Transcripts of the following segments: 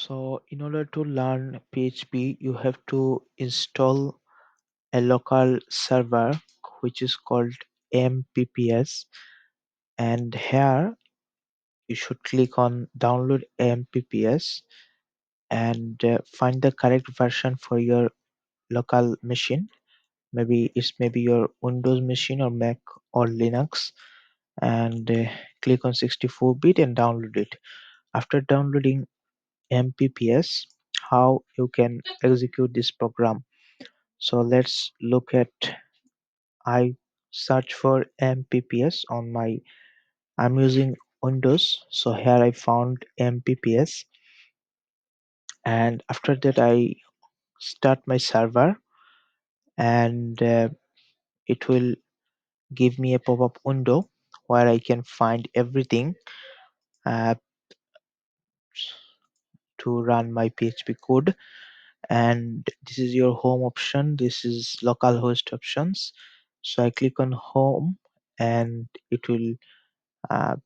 So in order to learn PHP, you have to install a local server which is called AMPPS, and here you should click on download AMPPS and find the correct version for your local machine. Maybe your Windows machine or Mac or Linux, and click on 64-bit and download it. After downloading MPPS, how you can execute this program. So let's look at. I search for MPPS on my. I'm using Windows, so here I found MPPS, and after that I start my server, and it will give me a pop-up window where I can find everything uh, to run my PHP code. And this is your home option, this is localhost options. So I click on home, and it will uh,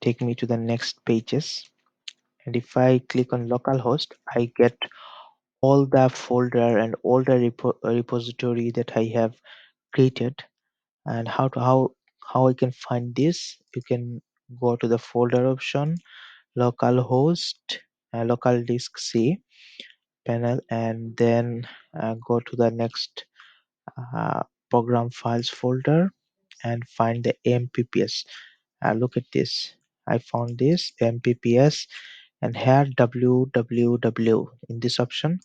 take me to the next pages. And if I click on localhost, I get all the folder and all the repository that I have created. And how I can find this, you can go to the folder option, localhost, local disk C panel, and then go to the next uh, program files folder and find the AMPPS. Look at this. I found this AMPPS, and here www in this option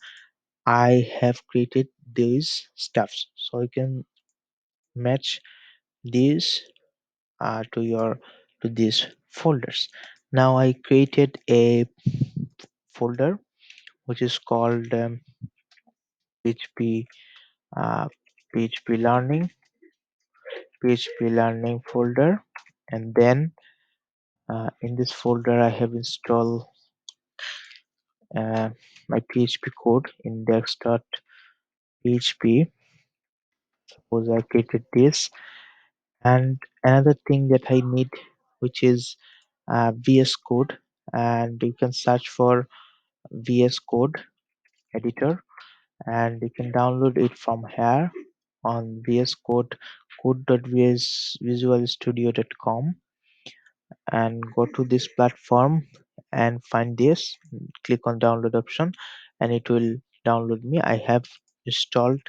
I have created these stuffs, so you can match these to these folders. Now I created a folder which is called PHP PHP learning folder, and then in this folder I have installed uh, my PHP code index.php. Suppose I created this, and another thing that I need, which is VS Code, and you can search for VS Code editor, and you can download it from here on VS Code code.visualstudio.com, and go to this platform and find this, click on download option, and it will download me. I have installed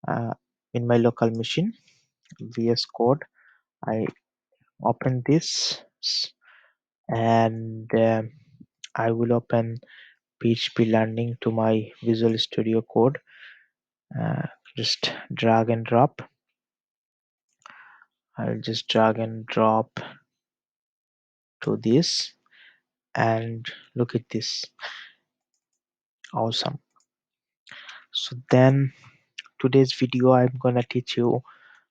uh, in my local machine VS Code. I open this, and I will open PHP learning to my Visual Studio Code. uh, just drag and drop. I'll just drag and drop to this, and look at this. Awesome. So then today's video I'm gonna teach you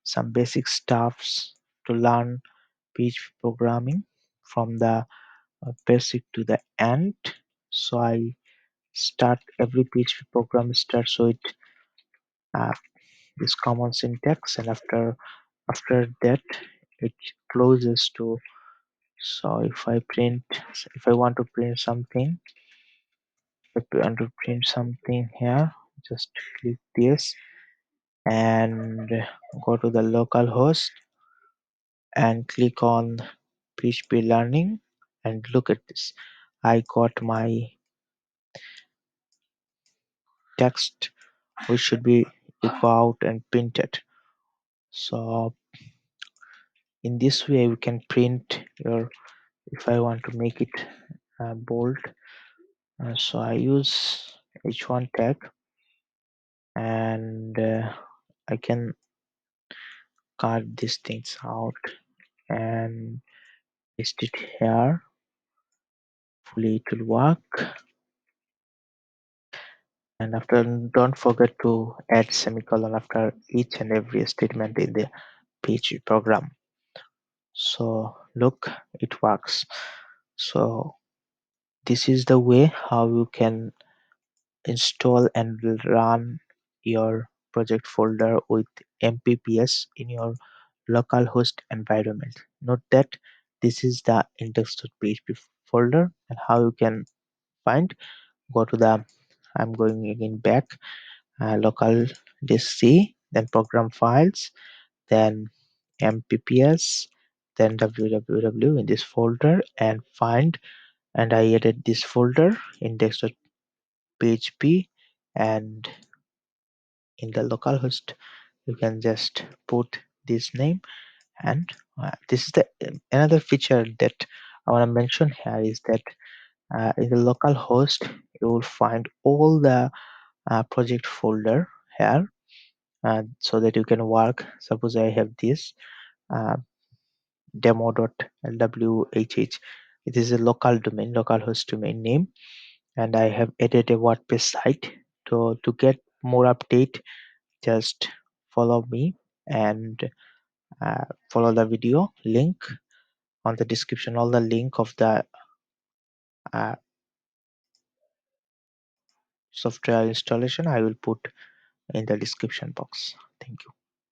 some basic stuffs to learn PHP programming from the basic to the end. So I start every PHP program starts with uh, this common syntax, and after that it closes to. So if I want to print something, if I want to print something here, just click this and go to the local host and click on PHP learning, and look at this. I got my text which should be echo out and printed. So in this way we can print your, if I want to make it bold, so I use h1 tag, and I can cut these things out and paste it here. Hopefully it will work. And after, don't forget to add semicolon after each and every statement in the PHP program. So look, it works. So this is the way how you can install and run your project folder with MPPS in your localhost environment. Note that this is the index.php folder. And how you can find, go to the, I'm going again back, local disk C, then program files, then MPPS, then www in this folder, and find, and I added this folder index.php. And in the localhost you can just put this name. And this is the another feature that I want to mention here is that in the local host you will find all the project folder here, so that you can work. Suppose I have this uh, demo.whh. It is a local domain, local host domain name, and I have added a WordPress site. To get more update, just follow me and follow the video link on the description. All the link of the uh, software installation I will put in the description box. Thank you.